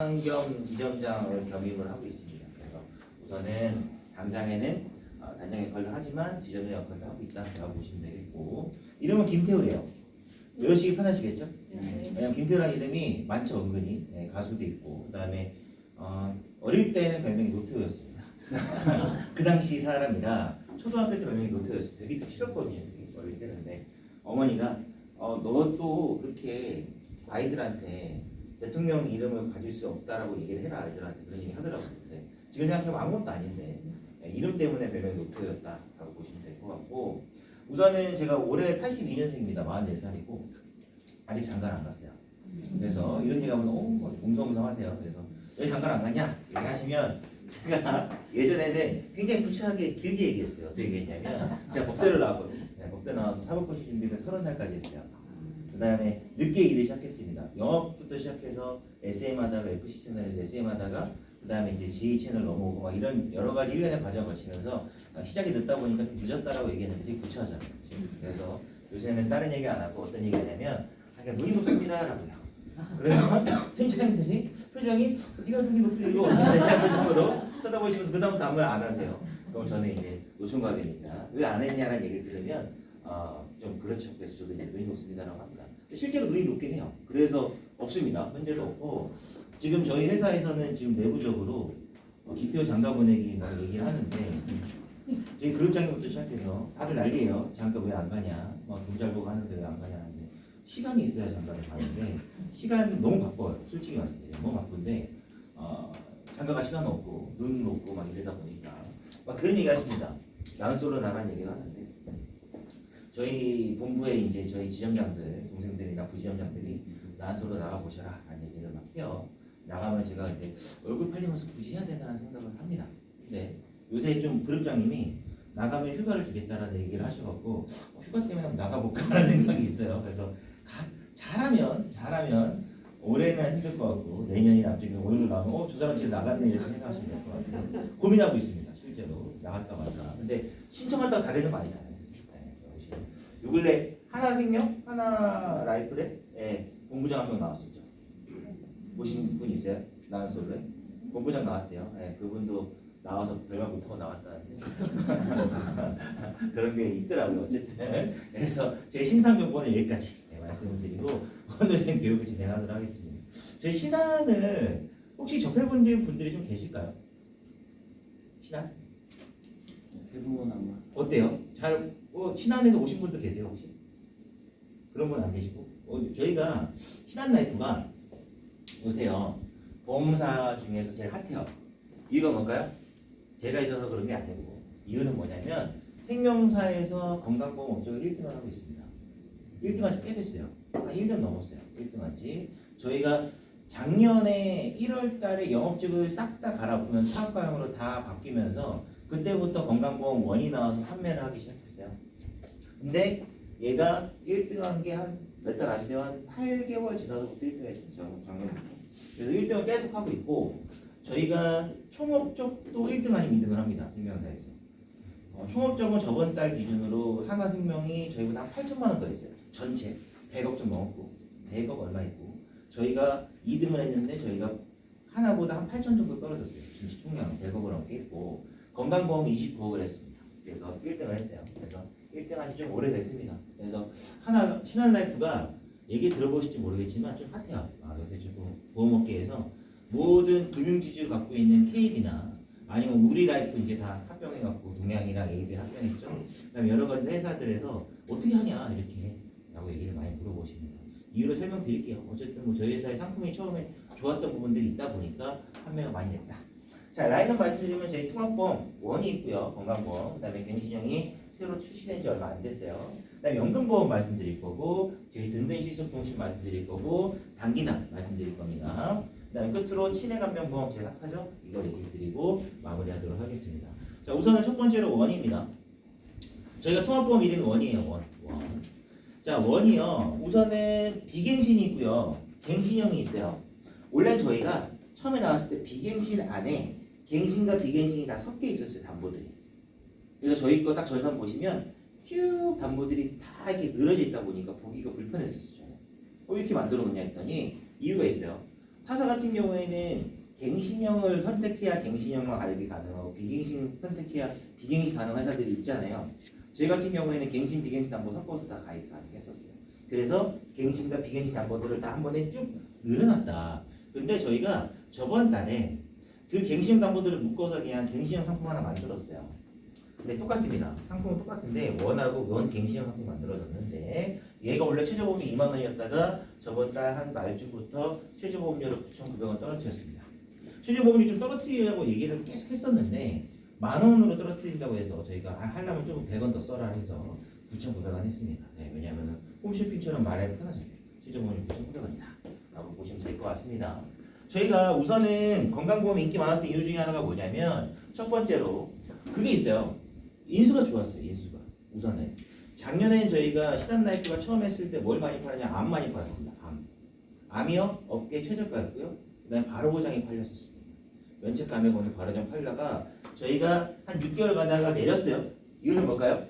겸 지점장을 겸임을 하고 있습니다. 그래서 우선은 당장에는 단장 역할도 하지만 지점장 역할도 하고 있다라고 보시면 되겠고, 이름은 김태우예요. 외우시기 편하시겠죠? 왜냐면 김태우라는 이름이 많죠, 은근히. 네, 가수도 있고, 그 다음에 어릴 때는 별명이 노태우였습니다. 그 당시 사람이라 초등학교 때 별명이 노태우였어요. 되게 싫었거든요, 되게 어릴 때는. 근데 어머니가 너도 그렇게 아이들한테 대통령 이름을 가질 수 없다라고 얘기를 해라, 아이들한테. 그런 얘기 하더라고요. 근데 지금 생각하면 아무것도 아닌데 이름 때문에 별명이 노태우였다라고 보시면 될 것 같고, 우선은 제가 올해 82년생입니다. 44살이고 아직 장가를 안 갔어요. 그래서 이런 얘기 하면 웅성웅성하세요. 그래서 왜 장가를 안 갔냐 얘기하시면, 제가 예전에는 굉장히 구체하게 길게 얘기했어요. 어떻게 얘기했냐면, 제가 법대를 나왔거든요. 법대 나와서 사법고시 준비를 30살까지 했어요. 그 다음에 늦게 일을 시작했습니다. 영업부터 시작해서 SM 하다가 FC 채널에서 SM 하다가, 그 다음에 이제 GA 채널 넘어오고 막 이런 여러 가지 일련의 과정을 거치면서 시작이 늦다 보니까 좀 늦었다라고 얘기했는데 되게 구체하잖아요. 그래서 요새는 다른 얘기 안 하고 어떤 얘기냐면, 눈이 높습니다라고요. 그러면 팀장님들이 표정이 네가 눈이 높으려고 표정으로 쳐다보시면서 그 다음부터 아무 말 안 하세요. 그럼 저는 이제 노총각 되니까 왜 안 했냐라는 얘기를 들으면 좀 그렇죠. 그래서 저도 이제 눈이 높습니다라고 합니다. 실제로 눈이 높긴 해요. 그래서 없습니다. 현재도 없고, 지금 저희 회사에서는 지금 내부적으로 김태우 장가 보내기 막 얘기를 하는데, 저희 그룹장님부터 시작해서 다들 난리예요. 장가 왜 안 가냐, 돈 잘 보고 하는데 왜 안 가냐 하는데, 시간이 있어야 장가를 가는데 시간 너무 바빠요. 솔직히 말씀드려요. 너무 바쁜데 장가가 시간 없고 눈 없고 막 이러다 보니까 막 그런 얘기 하십니다. 나는 솔로 나란 얘기를 하는데, 저희 본부에 이제 저희 지점장들, 동생들이나 부지점장들이 나는 솔로 나가 보셔라 라는 얘기를 막 해요. 나가면 제가 이제 얼굴 팔리면서 굳이 해야 되나라는 생각을 합니다. 근데 요새 좀 그룹장님이 나가면 휴가를 주겠다라는 얘기를 하셔갖고 휴가 때문에 한번 나가볼까라는 생각이 있어요. 그래서 잘하면 올해는 힘들 것 같고, 내년이나 앞쪽에 오늘 나오면 저 사람 지금 나갔네 이렇게 생각하시면 될 것 같아요. 고민하고 있습니다. 실제로 나갈까 말까. 근데 신청한다고 다 되는 거 아니잖아요. 요 근래 하나생명, 하나라이프에 본부장 한 명 나왔었죠. 보신 분 있어요? 나는 솔로에 본부장 나왔대요. 그분도 나와서 별말 못하고 나왔다는데 그런 게 있더라고요. 어쨌든 그래서 제 신상 정보는 여기까지 말씀을 드리고 오늘은 교육을 진행하도록 하겠습니다. 제 신안을 혹시 접해본 분들이 좀 계실까요? 신안? 대부분 아마 어때요? 잘 신안에서 오신 분도 계세요 혹시? 그런 분 안 계시고, 저희가 신안 라이프가 보세요, 보험사 중에서 제일 핫해요. 이유가 뭘까요? 제가 있어서 그런 게 아니고, 이유는 뭐냐면 생명사에서 건강보험 업종을 1등을 하고 있습니다. 1등한 지 꽤 됐어요. 한 1년 넘었어요. 1등한 지. 저희가 작년에 1월 달에 영업직을 싹 다 갈아엎으면 사업가형으로 다 바뀌면서 그때부터 건강보험 원이 나와서 판매를 하기 시작했어요. 근데 얘가 1등한 게 한 몇 달 안 돼요. 한 8개월 지나서부터 1등 했었죠. 작년부터. 그래서 1등을 계속 하고 있고, 저희가 총업 쪽도 1등 아니면 2등을 합니다. 생명사에서. 총업적은 저번 달 기준으로 하나생명이 저희보다 한 8천만 원 더 했어요. 전체 100억 좀 넘었고, 100억 얼마 있고, 저희가 2등을 했는데 저희가 하나보다 한 8천 정도 떨어졌어요. 전체 총량 100억을 넘게 했고, 건강보험 29억을 했습니다. 그래서 1등을 했어요. 그래서 1등 한 지 좀 오래됐습니다. 그래서 신한라이프가 얘기 들어보실지 모르겠지만 좀 핫해요. 요새 좀 보험업계에서 모든 금융지주를 갖고 있는 KB나 아니면 우리라이프 이제 다 합병해갖고 동양이랑 AB 합병했죠. 그다음에 여러 가지 회사들에서 어떻게 하냐 이렇게 라고 얘기를 많이 물어보십니다. 이유를 설명드릴게요. 어쨌든 저희 회사의 상품이 처음에 좋았던 부분들이 있다 보니까 판매가 많이 됐다. 자, 라인업 말씀드리면 저희 통합보험 원이 있고요. 건강보험, 그다음에 갱신형이 새로 출시된 지 얼마 안 됐어요. 그다음에 연금보험 말씀드릴 거고, 저희 든든실손통신 말씀드릴 거고, 단기납 말씀드릴 겁니다. 그다음에 끝으로 치매간병보험 제가 하죠. 이거 얘기 드리고 마무리하도록 하겠습니다. 자, 우선은 첫 번째로 원입니다. 저희가 통합보험 이름이 원이에요. 원. 자, 원이요. 우선은 비갱신이 있고요. 갱신형이 있어요. 원래 저희가 처음에 나왔을 때 비갱신 안에 갱신과 비갱신이 다 섞여 있었어요. 담보들이. 그래서 저희 거 딱 전선 보시면 쭉 담보들이 다 이렇게 늘어져 있다 보니까 보기가 불편했었어요. 이렇게 만들어 놓냐 했더니 이유가 있어요. 타사 같은 경우에는 갱신형을 선택해야 갱신형만 가입이 가능하고 비갱신 선택해야 비갱신 가능한 회사들이 있잖아요. 저희 같은 경우에는 갱신, 비갱신 담보 섞어서 다 가입이 가능했었어요. 그래서 갱신과 비갱신 담보들을 다 한 번에 쭉 늘어났다. 근데 저희가 저번 달에 그 갱신형 담보들을 묶어서 그냥 갱신형 상품 하나 만들었어요. 근데 똑같습니다. 상품은 똑같은데 원하고 원 갱신형 상품 만들어졌는데 얘가 원래 최저보험이 2만 원이었다가 저번 달 한 말쯤부터 최저보험료를 9,900원 떨어뜨렸습니다. 최저보험료 좀 떨어뜨리려고 얘기를 계속 했었는데 10,000원으로 떨어뜨린다고 해서 저희가 하려면 좀 100원 더 써라 해서 9,900원 했습니다. 네, 왜냐하면 홈쇼핑처럼 말하기 편하죠. 최저보험료 9,900원이다 라고 보시면 될 것 같습니다. 저희가 우선은 건강보험 인기 많았던 이유 중에 하나가 뭐냐면 첫 번째로 그게 있어요. 인수가 좋았어요. 인수가 우선은 작년에 저희가 신한라이프가 처음 했을 때 뭘 많이 팔았냐? 암 많이 팔았습니다. 암이요 업계 최저가였고요. 그다음에 바로보장이 팔렸었습니다. 면책감에 보는 바로보장 팔다가 저희가 한 6개월 가다가 내렸어요. 이유는 뭘까요?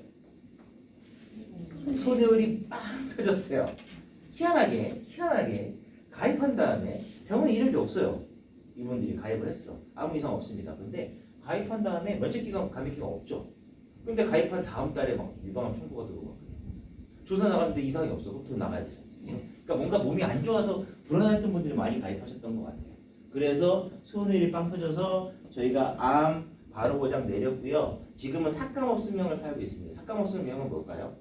손해율이 빵 터졌어요. 희한하게 가입한 다음에 병원에 이력이 없어요. 이분들이 가입을 했어. 아무 이상 없습니다. 근데 가입한 다음에 면책기간 감액기간 없죠. 근데 가입한 다음 달에 막 유방암 청구가 들어오고 조사 나갔는데 이상이 없어. 그럼 더 나가야 되죠. 그러니까 뭔가 몸이 안 좋아서 불안했던 분들이 많이 가입하셨던 것 같아요. 그래서 손해율이 빵 터져서 저희가 암 바로보장 내렸고요. 지금은 삭감없음형을 팔고 있습니다. 삭감없음형은 뭘까요?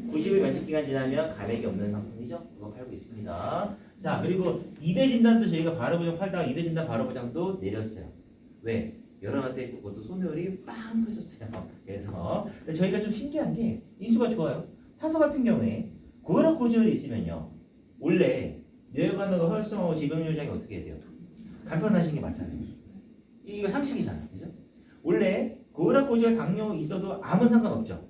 90일 면책기간 지나면 감액이 없는 상품이죠. 그거 팔고 있습니다. 자, 그리고 2대 진단도 저희가 바로보장 팔다가 2대 진단 바로보장도 내렸어요. 왜? 여러 때 그것도 손해율이 빵 터졌어요. 그래서 저희가 좀 신기한 게 인수가 좋아요. 타사 같은 경우에 고혈압 고지혈이 있으면요. 원래 뇌혈관하고 혈성하고 지병요장이 어떻게 해야 돼요? 간편하시는 게 맞잖아요. 이거 상식이잖아요. 그죠? 원래 고혈압 고지혈 당뇨 있어도 암은 상관없죠.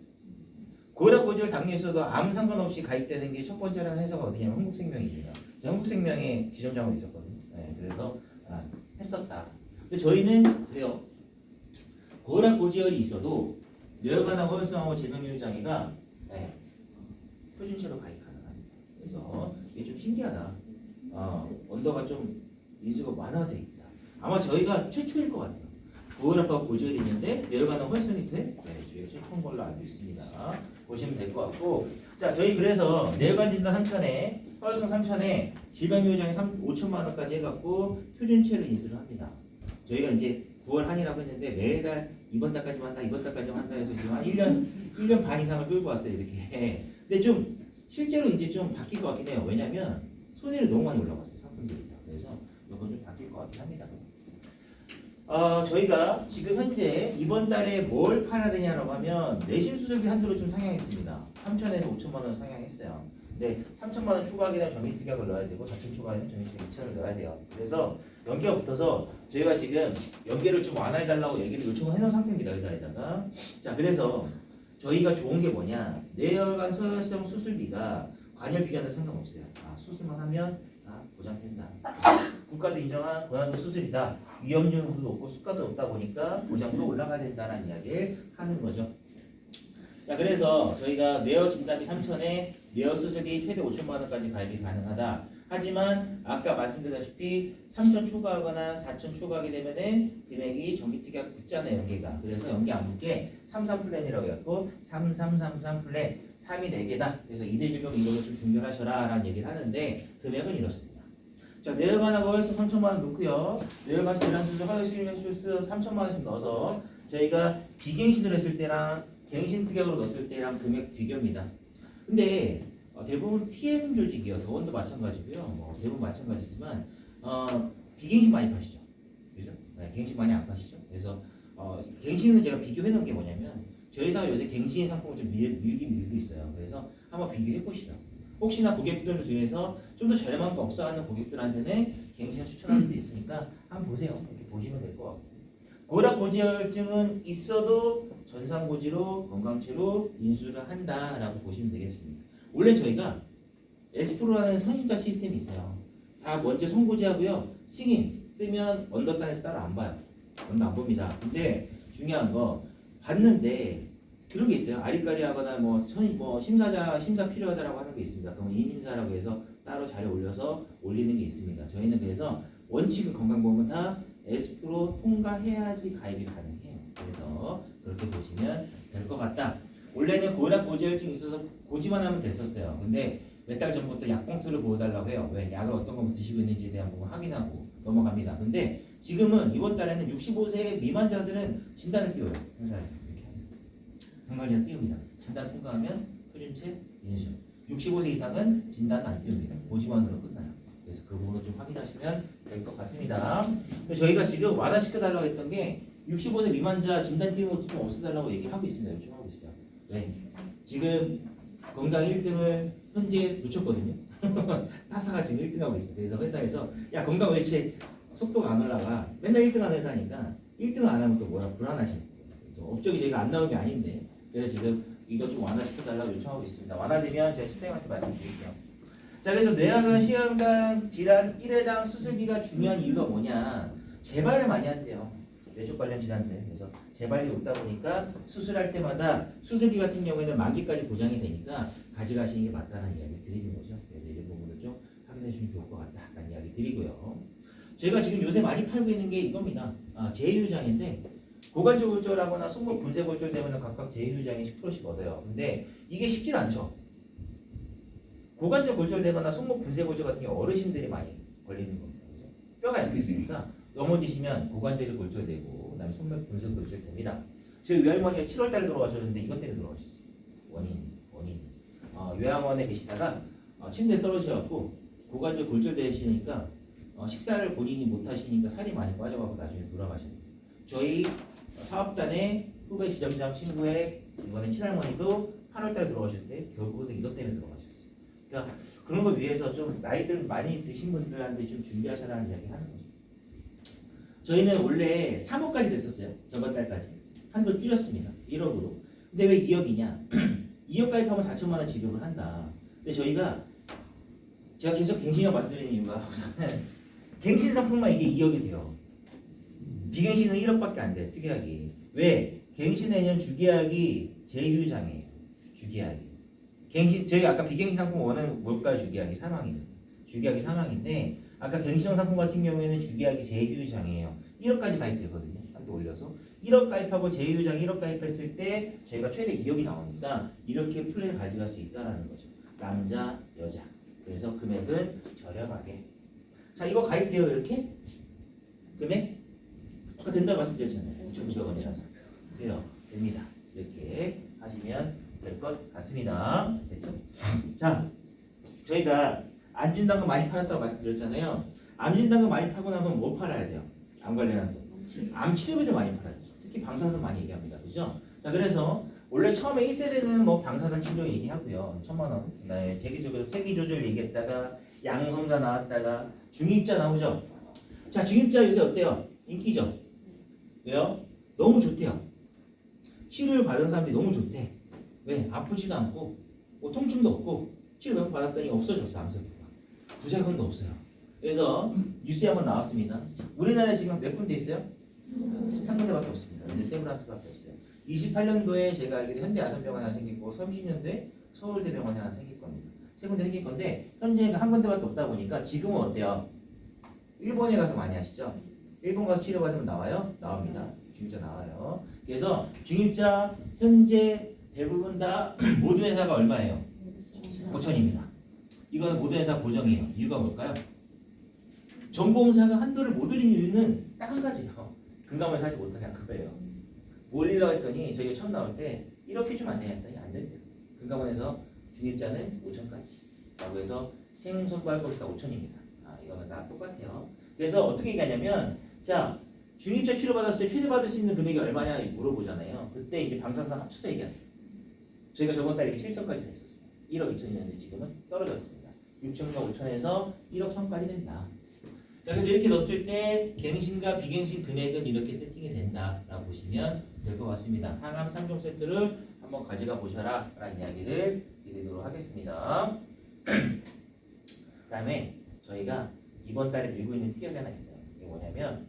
고혈압 고지혈 당뇨 있어도 아무 상관없이 가입되는 게 첫 번째라는 회사가 어디냐면 한국생명입니다. 제가 한국생명에 지점장으로 있었거든요. 네, 그래서 했었다. 근데 저희는 왜요? 고혈압 고지혈이 있어도 뇌혈관하고 혈성하고 질병요일 장애가 표준체로 가입 가능합니다. 그래서 이게 좀 신기하다. 언더가 좀 인수가 완화되어 있다. 아마 저희가 최초일 것 같아요. 고혈압하고 고지혈이 있는데 뇌혈관하고 혈성이 돼? 네, 저희가 최초인 걸로 알고 있습니다. 보시면 될 것 같고, 자, 저희 그래서 뇌혈관 진단 3,000에 혈성 3,000에 질병요장에 5천만 원까지 해갖고 표준체로 인수를 합니다. 저희가 이제 9월 한이라고 했는데 매달 이번 달까지만 한다, 이번 달까지만 한다 해서 지금 한 1년 반 이상을 끌고 왔어요, 이렇게. 근데 좀 실제로 이제 좀 바뀔 것 같긴 해요. 왜냐면 손해율이 너무 많이 올라갔어요, 상품들이. 그래서 이건 좀 바뀔 것 같긴 합니다. 저희가 지금 현재 이번 달에 뭘 팔아야 되냐라고 하면 내심 수술비 한도를 좀 상향했습니다. 3,000에서 5천만 원 상향했어요. 네, 3천만 원 초과하게 되면 정기특약을 넣어야 되고 4천 초과하면 정기특약 2천을 넣어야 돼요. 그래서 연계가 붙어서 저희가 지금 연계를 좀 완화해달라고 얘기를 요청을 해놓은 상태입니다. 의사에다가. 자, 그래서 저희가 좋은 게 뭐냐, 뇌혈관 소혈성 수술비가 관여 비교는 상관없어요. 수술만 하면 보장된다. 국가도 인정한 고난도 수술이다. 위험률도 높고 수가도 높다 보니까 보장도 올라가야 된다는 이야기를 하는 거죠. 자, 그래서 저희가 뇌혈 진단비 3,000에 뇌혈 수술비 최대 5천만 원까지 가입이 가능하다. 하지만 아까 말씀드렸다시피 3천 초과하거나 4천 초과하게 되면은 금액이 정기특약 붙잖아요, 연계가. 그래서 연계 안 붙게 33 플랜이라고 해갖고 3333 플랜 3이 4개다. 그래서 2대 질병 이걸로 좀 중결하셔라 라는 얘기를 하는데 금액은 이렇습니다. 자, 뇌혈관하고 혈서 3천만 원 넣고요. 뇌혈관 질환수술, 화학실험수술 3천만 원씩 넣어서 저희가 비갱신을 했을 때랑 갱신 특약으로 넣었을 때랑 금액 비교입니다. 근데 대부분 TM 조직이요. 더원도 마찬가지고요. 대부분 마찬가지지만 비갱신 많이 파시죠. 그죠? 네, 갱신 많이 안 파시죠. 그래서 갱신은 제가 비교해 놓은 게 뭐냐면 저희 회사가 요새 갱신 상품을 좀 밀고 있어요. 그래서 한번 비교해 보시죠. 혹시나 고객들 중에서 좀 더 저렴한 거 없어하는 고객들한테는 갱신을 추천할 수도 있으니까 한번 보세요. 이렇게 보시면 될 것 같고, 고혈압 고지혈증은 있어도 전산고지로 건강체로 인수를 한다라고 보시면 되겠습니다. 원래 저희가 에스프로라는 선심자 시스템이 있어요. 다 먼저 선고지하고요. 승인 뜨면 언더단에서 따로 안 봐요. 언더 안 봅니다. 근데 중요한 거 봤는데 그런 게 있어요. 아리까리하거나 심사 필요하다라고 하는 게 있습니다. 그럼 인심사라고 해서 따로 자료 올려서 올리는 게 있습니다. 저희는 그래서 원칙은 건강보험은 다 S 프로 통과해야지 가입이 가능해요. 그래서 그렇게 보시면 될 것 같다. 원래는 고혈압 고지혈증이 있어서 고지만 하면 됐었어요. 근데 몇 달 전부터 약봉투를 보여달라고 해요. 왜? 약을 어떤 거 드시고 있는지에 대한 부분 확인하고 넘어갑니다. 근데 지금은 이번 달에는 65세 미만자들은 진단을 띄워요. 회사에서 이렇게 합니다. 정말 그냥 띄웁니다. 진단 통과하면 표준체 인수. 65세 이상은 진단 안 띄웁니다. 고지만으로 끝나요. 그래서 그 부분을 좀 확인하시면 될 것 같습니다. 저희가 지금 완화시켜달라고 했던 게 65세 미만자 진단 띄우는 것도 좀 없애달라고 얘기하고 있습니다. 요청하고 있어요. 네. 지금 건강 1등을 현재 놓쳤거든요. 타사가 지금 1등하고 있어요. 그래서 회사에서 야 건강 왜 이렇게 속도가 안 올라가? 맨날 1등하는 회사니까 1등을 안 하면 또 뭐라 불안하시는 거예요. 그래서 업적이 저희가 안 나온 게 아닌데 그래서 지금 이거 좀 완화시켜달라고 요청하고 있습니다. 완화되면 제가 실장님한테 말씀드릴게요. 자 그래서 뇌혈관 시혈관 질환 1회당 수술비가 중요한 이유가 뭐냐? 재발을 많이 한대요. 뇌쪽 관련 질환들. 그래서 재발이 높다 보니까 수술할 때마다 수술비 같은 경우에는 만기까지 보장이 되니까 가져가시는 게 맞다는 이야기 드리는 거죠. 그래서 이런 부분을 좀 확인해 주시면 좋을 것 같다는 이야기 드리고요. 저희가 지금 요새 많이 팔고 있는 게 이겁니다. 제휴장인데 고관절 골절하거나 손목 분쇄 골절 되면 각각 제휴장이 10%씩 얻어요. 근데 이게 쉽진 않죠. 고관절 골절되거나 손목 분쇄 골절 같은 경우 어르신들이 많이 걸리는 겁니다. 그죠? 뼈가 약해지니까 넘어지시면 고관절이 골절되고 그다음에 손목 분쇄 골절됩니다. 저희 외할머니가 7월달에 돌아가셨는데 이것 때문에 돌아가셨어요. 원인. 요양원에 계시다가 침대에서 떨어지셔갖고 고관절 골절되시니까 식사를 본인이 못 하시니까 살이 많이 빠져갖고 나중에 돌아가셨어요. 저희 사업단의 후배 지점장 친구의 이번에 친할머니도 8월달에 돌아가셨는데 결국은 이것 때문에 돌아가셨어요. 그러니까 그런 걸 위해서 좀 나이들 많이 드신 분들한테 좀 준비하셔라는 이야기 하는 거죠. 저희는 원래 3억까지 됐었어요. 저번 달까지. 한도 줄였습니다. 1억으로. 근데 왜 2억이냐? 2억 가입하면 4천만 원 지급을 한다. 근데 제가 계속 갱신이라고 말씀드리는 이유가 우선은 갱신 상품만 이게 2억이 돼요. 비갱신은 1억밖에 안 돼. 특약이. 왜? 갱신에는 주계약이 제휴장이에요. 주계약이. 갱신 저희 아까 비갱신 상품 원은 뭘까요? 주계약이 사망이죠. 주계약이 사망인데 아까 갱신형 상품 같은 경우에는 주계약이 제휴장이에요. 1억까지 가입되거든요. 한도 올려서 1억 가입하고 제휴장 1억 가입했을 때 저희가 최대 2억이 나오니까 이렇게 플랜을 가져갈 수 있다라는 거죠. 남자, 여자. 그래서 금액은 저렴하게. 자 이거 가입돼요 이렇게? 금액? 아까 된다고 말씀드렸잖아요. 9,900원이라서 돼요. 됩니다. 이렇게 하시면 될 것 같습니다. 됐죠? 자, 저희가 암진단금 많이 팔았다고 말씀드렸잖아요. 암진단금 많이 팔고 나면 뭐 팔아야 돼요? 암 관련해서 암 치료비도 많이 팔아야죠. 특히 방사선 많이 얘기합니다. 그죠? 자, 그래서 원래 처음에 1세대는 뭐 방사선 치료 얘기하고요. 1,000만 원. 그다음에 세기 조절 얘기했다가 양성자 나왔다가 중입자 나오죠. 자, 중입자 요새 어때요? 인기죠? 왜요? 너무 좋대요. 치료를 받은 사람들이 너무 좋대. 왜? 아프지도 않고 뭐 통증도 없고 치료 몇 번 받았더니 없어졌어. 암세포가. 부작용도 없어요. 그래서 뉴스에 한번 나왔습니다. 우리나라에 지금 몇 군데 있어요? 한 군데밖에 없습니다. 근데 세브란스밖에 없어요. 28년도에 제가 알기로 현대아산병원이 하나 생겼고 30년도에 서울대병원이 하나 생길 겁니다. 세 군데 생길 건데 현재 한 군데밖에 없다 보니까 지금은 어때요? 일본에 가서 많이 하시죠? 일본 가서 치료받으면 나와요? 나옵니다. 중입자 나와요. 그래서 중입자 현재 대부분 다 모든 회사가 얼마예요? 5천입니다. 이거는 모든 회사 고정이에요. 이유가 뭘까요? 전보험사가 한도를 못 올린 이유는 딱 한 가지예요. 금감을 사지 못하냐 그거예요. 뭐 올리려고 했더니 저희가 처음 나올 때 1억 해주면 안 되냐 했더니 안 된대요. 금감원에서 중입자는 5천까지 라고 해서 생손보험사가 5천입니다. 이거는 다 똑같아요. 그래서 어떻게 얘기하냐면 자 중입자 치료받았을 때 최대 받을 수 있는 금액이 얼마냐 물어보잖아요. 그때 이제 방사선 합쳐서 얘기하세요. 저희가 저번 달에 7천까지 됐었어요. 1억 2천이었는데 지금은 떨어졌습니다. 6천과 5천에서 1억 1천까지 된다. 자, 그래서 이렇게 넣었을 때 갱신과 비갱신 금액은 이렇게 세팅이 된다라고 보시면 될 것 같습니다. 항암 3종 세트를 한번 가져가 보셔라 라는 이야기를 드리도록 하겠습니다. 그 다음에 저희가 이번 달에 밀고 있는 특약이 하나 있어요. 이게 뭐냐면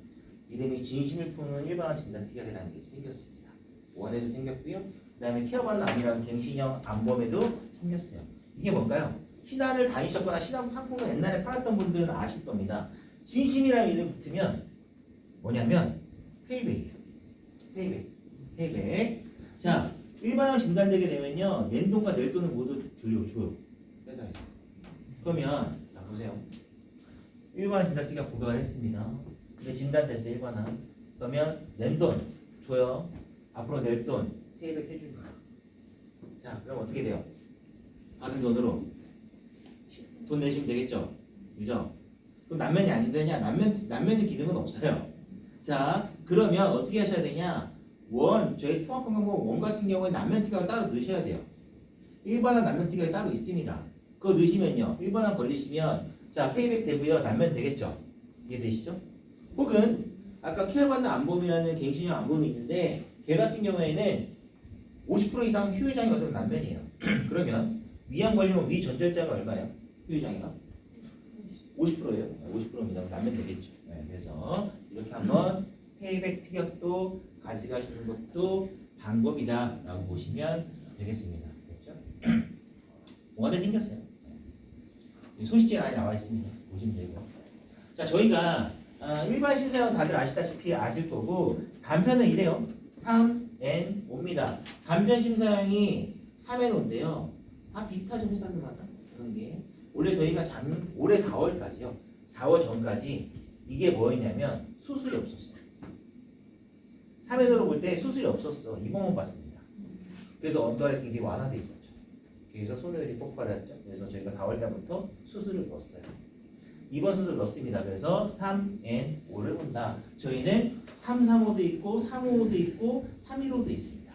이름이 진심을 푸는 일반암 진단 특약이라는 게 생겼습니다. 원에서 생겼고요. 그 다음에 케어받는 암이라는 갱신형 암범에도 생겼어요. 이게 뭔가요? 신한을 다니셨거나 신한 상품을 옛날에 팔았던 분들은 아실 겁니다. 진심이라는 이름이 붙으면 뭐냐면 페이백이에요. 페이백. 자, 일반항 진단되게 되면요, 낸돈과 낼돈을 모두 줘요. 회사에서. 그러면 자 보세요. 일반항 진단지가 부과를 했습니다. 근데 진단됐어요, 일반항. 그러면 낸돈 줘요. 앞으로 낼돈 페이백 해줍니다. 자, 그럼 어떻게 돼요? 받은 돈으로 돈 내시면 되겠죠? 그죠? 그럼 남면이 안 되냐? 남면의 기능은 없어요. 자, 그러면 어떻게 하셔야 되냐? 저희 통합건강보험 원 같은 경우에 남면티가 따로 넣으셔야 돼요. 일반항 남면티가 따로 있습니다. 그거 넣으시면요, 일반항 걸리시면 자 페이백 되고요, 남면 되겠죠? 이해되시죠? 혹은 아까 케어받는 안보험이라는 갱신형 안보험이 있는데 걔 같은 경우에는 50% 이상 휴유장이 얻으면 남면이에요. 그러면 위암 걸리면 위 전절자가 얼마예요? 휴유장이가? 50%예요. 50%입니다. 남면 되겠죠. 네, 그래서 이렇게 한번 페이백 특약도 가져가시는 것도 방법이다라고 보시면 되겠습니다. 됐죠? 원에 생겼어요. 네. 소식지에 많이 나와 있습니다. 보시면 되고. 자, 저희가 일반 심사원 다들 아시다시피 아실 거고 간편은 이래요. 3N5입니다. 간편 심사형이 3N5인데요. 다 비슷하죠, 회사들마다. 그런 게. 원래 저희가 올해 4월까지요. 4월 전까지 이게 뭐였냐면 수술이 없었어요. 3N으로 볼 때 수술이 없었어. 입원만 봤습니다. 그래서 언더라이팅이 되게 완화돼 있었죠. 그래서 손해율이 폭발했죠. 그래서 저희가 4월 달부터 수술을 넣었어요. 이번 수술 넣습니다. 그래서 3N5를 본다. 저희는 335도 있고 355도 있고 315도 있습니다.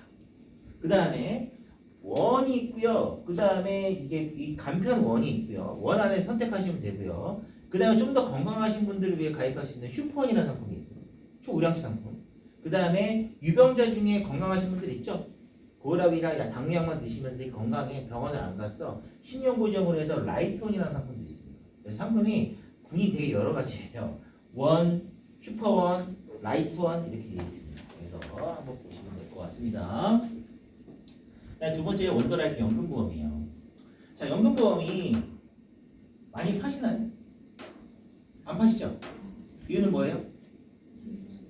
그 다음에 원이 있고요. 그 다음에 이게 이 간편 원이 있고요. 원 안에 선택하시면 되고요. 그 다음에 좀 더 건강하신 분들을 위해 가입할 수 있는 슈퍼원이라는 상품이 있고요. 초우량치 상품. 그 다음에 유병자 중에 건강하신 분들 있죠? 고혈압이랑 당뇨약만 드시면서 되게 건강해 병원을 안 갔어. 10년 보정으로 해서 라이트원이라는 상품도 있습니다. 그래서 상품이 군이 되게 여러 가지예요. 원, 슈퍼원, 라이트원 이렇게 되어 있습니다. 그래서 한번 보시면 될 것 같습니다. 두 번째 원더라이트 연금보험이에요. 자, 연금보험이 많이 파시나요? 안 파시죠? 이유는 뭐예요?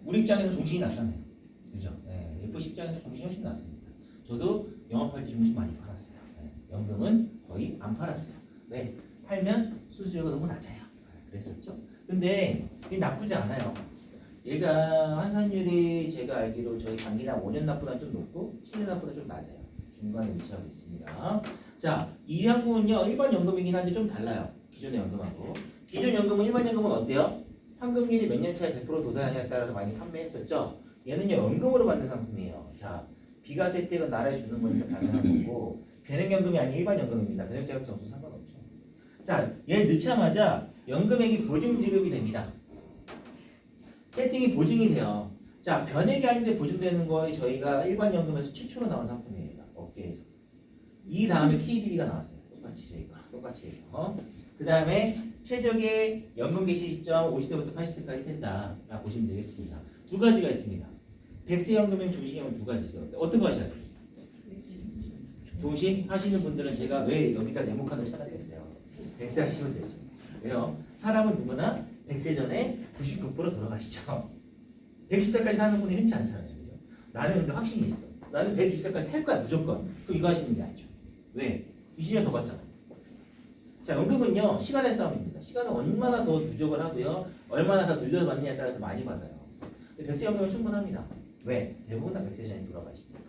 우리 입장에서 종신이 낮잖아요. 그죠? 네, FC 입장에서 종신이 훨씬 낮습니다. 저도 영업할 때 종신 많이 팔았어요. 네, 연금은 거의 안 팔았어요. 네, 팔면 수수료가 너무 낮아요. 그랬었죠? 근데 이게 나쁘지 않아요. 얘가 환산율이 제가 알기로 저희 강기나 5년 납보다 좀 높고 7년 납보다 좀 낮아요. 중간에 위치하고 있습니다. 자, 이 상품은요 일반 연금이긴 한데 좀 달라요. 기존의 연금하고. 기존 연금은 일반 연금은 어때요? 환급률이 몇 년 차에 100% 도달하냐에 따라서 많이 판매했었죠. 얘는요 연금으로 받는 상품이에요. 자, 비과세 혜택은 나라에 주는 거니까 당연한 거고 변액연금이 아닌 일반 연금입니다. 변액 자격 점수 상관없죠. 자, 얘 넣자마자 연금액이 보증 지급이 됩니다. 세팅이 보증이 돼요. 자, 변액이 아닌데 보증되는 거에 저희가 일반 연금에서 최초로 나온 상품이에요. 업계에서. 이 다음에 KDB가 나왔어요. 똑같이 저희가 똑같이 해서. 그 다음에 최적의 연금 개시 시점 50세부터 80세까지 된다. 라고 보시면 되겠습니다. 두 가지가 있습니다. 100세 연금형 종신형은 두 가지 있어요. 어떤 거 하셔야 돼요? 종신 하시는 분들은 제가 왜 여기다 네모칸을 찾아냈어요. 100세 하시면 되죠. 왜요? 사람은 누구나 100세 전에 99% 돌아가시죠. 120세까지 사는 분이 흔치 않잖아요. 그죠? 나는 근데 확신이 있어. 나는 120세까지 살 거야 무조건. 그럼 이거 하시는 게 아니죠. 왜? 20년 더 받잖아. 자, 연금은요 시간의 싸움입니다. 시간을 얼마나 더 누적을 하고요, 얼마나 더 늘려서 받느냐에 따라서 많이 받아요. 근데 100세 연금은 충분합니다. 왜? 대부분 다 100세 전에 돌아가시니까.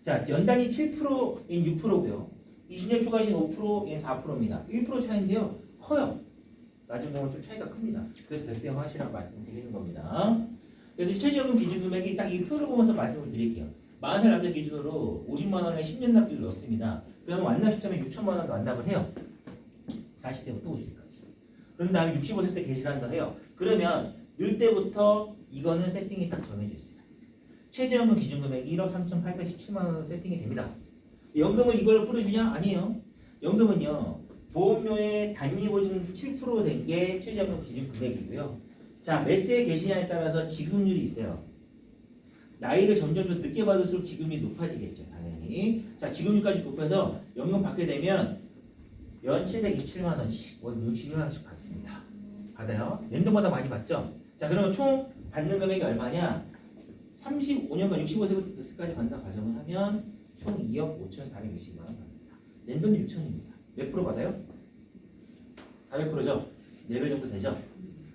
자, 연단이 7%인 6%고요. 20년 초과신 5%인 4%입니다. 1% 차이인데요. 커요. 낮은 경우는 좀 차이가 큽니다. 그래서 100세 하시라고 말씀드리는 겁니다. 그래서 최저연금 기준 금액이 딱 이 표를 보면서 말씀을 드릴게요. 40살 남자 기준으로 50만 원에 10년 납기를 넣습니다. 그러면 완납 시점에 6천만 원 완납을 해요. 40세부터 50세까지. 그런 다음에 65세 때 개시한다 해요. 그러면 늘 때부터 이거는 세팅이 딱 정해져 있습니다. 최저연금 기준 금액이 1억 3,817만 원으로 세팅이 됩니다. 연금은 이걸로 뿌려주냐? 아니에요. 연금은요 보험료의 단위보증 7% 된 게 최저연금 기준 금액이고요. 자, 몇 세에 계시냐에 따라서 지급률이 있어요. 나이를 점점 더 늦게 받을수록 지급률이 높아지겠죠, 당연히. 자, 지급률까지 곱해서 연금 받게 되면 연 727만 원씩, 월 62만 원씩 받습니다. 받아요. 연도마다 많이 받죠? 자, 그러면 총 받는 금액이 얼마냐? 35년간 65세부터 100세까지 받는다 가정을 하면 총 2억 5,460만 원 받는다. 낸돈이 6천입니다. 몇 프로 받아요? 400%죠? 4배 정도 되죠?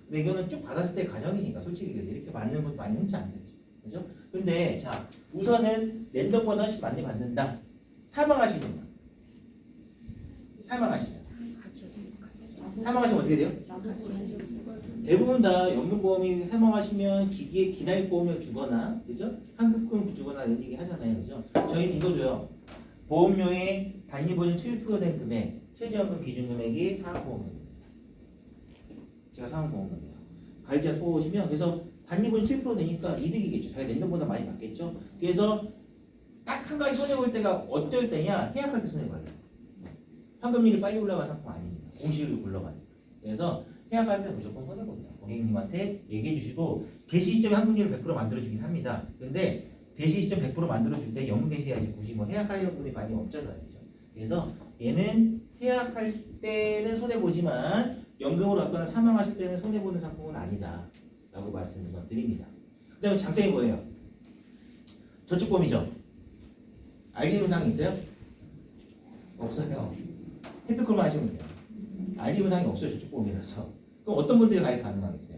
근데 이거는 쭉 받았을 때 가정이니까 솔직히 얘기해서 이렇게 맞는 것도 많이 흔치 않겠죠. 그죠? 근데 자, 우선은 랜덤보다 훨씬 많이 받는다. 사망하시면 어떻게 돼요? 대부분 다 연금보험이 사망하시면 기기에 기나이보험을 주거나, 그죠? 환급금 주거나 이런 얘기 하잖아요, 그죠? 저희는 이거 줘요. 보험료의 단위보증 7%된 금액, 최저연금 기준금액이 사망보험금입니다. 제가 사망보험금이에요. 가입자 뽑으시면 그래서 단위보증 7% 되니까 이득이겠죠. 자기가 낸돈보다 많이 받겠죠. 그래서 딱 한 가지 손해 볼 때가 어떨 때냐? 해약할 때 손해 봐요. 환급률이 빨리 올라간 상품 아닙니다. 공시율도 굴러가니까. 그래서 해약할 때 무조건 손해 봅니다. 고객님한테 얘기해 주시고 개시 시점에 환급률을 100% 만들어 주긴 합니다. 근데 개시 시점 100% 만들어 줄 때 연금 개시해야지 굳이 뭐 해약하려는 분이 많이 없잖아요. 그래서 얘는 해약할 때는 손해 보지만 연금으로 받거나 사망하실 때는 손해 보는 상품은 아니다라고 말씀을 드립니다. 그다음에 장점이 뭐예요? 저축보험이죠. 알림 사항 있어요? 없어요. 해피콜만 하시면 돼요. 알림 사항이 없어요. 저축보험이라서. 그럼 어떤 분들이 가입 가능하겠어요?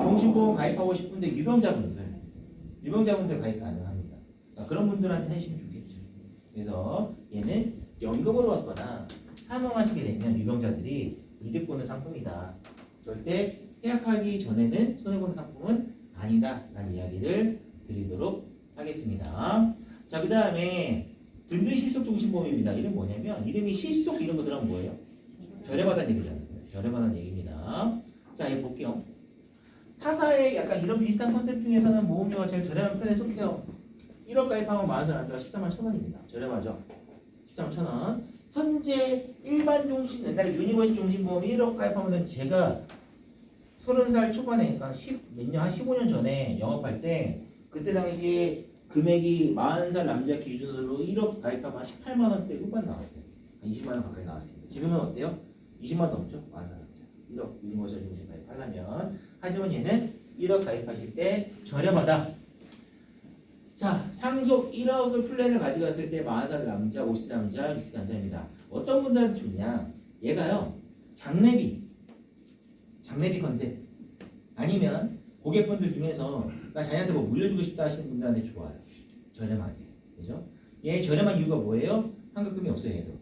종신보험 가입하고 싶은데 유병자분들 가입 가능합니다. 그러니까 그런 분들한테 하시면 좋겠죠. 그래서 얘는 연금으로 받거나 사망하시게 되면 유병자들이 이득 보는 상품이다. 절대 해약하기 전에는 손해보는 상품은 아니다라는 이야기를 드리도록 하겠습니다. 자, 그 다음에 든든 실속 종신보험입니다. 이름 뭐냐면 이름이 실속 이런 거 들어가면 뭐예요? 저렴하다는 얘기잖아요. 저렴하다는 얘기입니다. 자, 이거 볼게요. 타사의 약간 이런 비슷한 컨셉 중에서는 보험료가 제일 저렴한 편에 속해요. 1억 가입하면 만원 안주가 14만 1,000원입니다. 저렴하죠? 14만 1,000원. 현재 일반 종신, 옛날에 유니버시 종신보험이 1억 가입하면 제가 30살 초반에, 그러니까 한 15년 전에 영업할 때 그때 당시에 금액이 40살 남자 기준으로 1억 가입하면 18만 원대 후반 나왔어요. 20만 원 가까이 나왔습니다. 지금은 어때요? 20만 원 넘죠? 40살 남자. 1억 유니버셜 종신 가입하려면. 하지만 얘는 1억 가입하실 때 저렴하다. 자, 상속 1억을 플랜을 가져갔을 때 40살 남자, 50세 남자, 60세 남자입니다. 어떤 분들한테 좋냐? 얘가요, 장례비 컨셉. 아니면 고객분들 중에서 나 자녀한테 뭐 물려주고 싶다 하시는 분들한테 좋아요. 저렴하게. 그죠? 얘 저렴한 이유가 뭐예요? 환급금이 없어요, 얘도.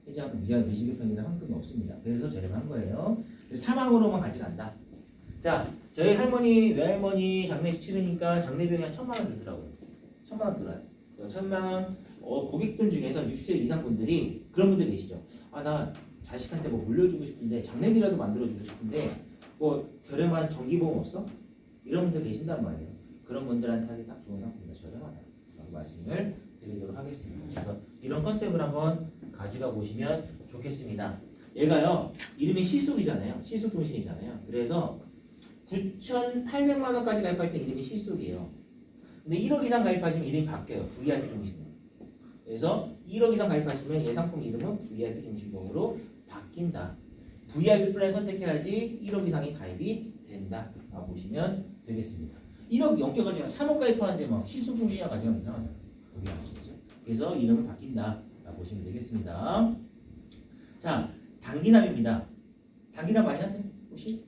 해지환급, 미지급형이나 환급금이 없습니다. 그래서 저렴한 거예요. 사망으로만 가져간다. 자, 저희 할머니, 외할머니 장례식 치르니까 장례비용이 한 1,000만 원 들더라고요. 1,000만 원 들어요. 1,000만 원 고객들 중에서 60세 이상 분들이 그런 분들 계시죠. 아, 나 자식한테 뭐 물려주고 싶은데 장례비라도 만들어주고 싶은데 뭐 저렴한 정기보험 없어? 이런 분들 계신단 말이에요. 그런 분들한테 하기 딱 좋은 상품이다. 저렴하다라고 말씀을 드리도록 하겠습니다. 그래서 이런 컨셉을 한번 가져가 보시면 좋겠습니다. 얘가요, 이름이 실속이잖아요. 실속 종신이잖아요. 그래서 9,800만 원까지 가입할 때 이름이 실속이에요. 근데 1억 이상 가입하시면 이름이 바뀌어요. VIP 종신으로. 그래서 1억 이상 가입하시면 이 상품 이름은 VIP 종신보험으로 바뀐다. VIP 플랜 선택해야지 1억 이상이 가입이 된다. 라고 보시면 되겠습니다. 1억 넘겨가지고 3억 가입하는데 막 실속 종신이라 가지고 이상하잖아요. 그게 아니죠. 그래서 이름을 바뀐다. 라고 보시면 되겠습니다. 자, 단기납입니다. 단기납 많이 하세요? 혹시?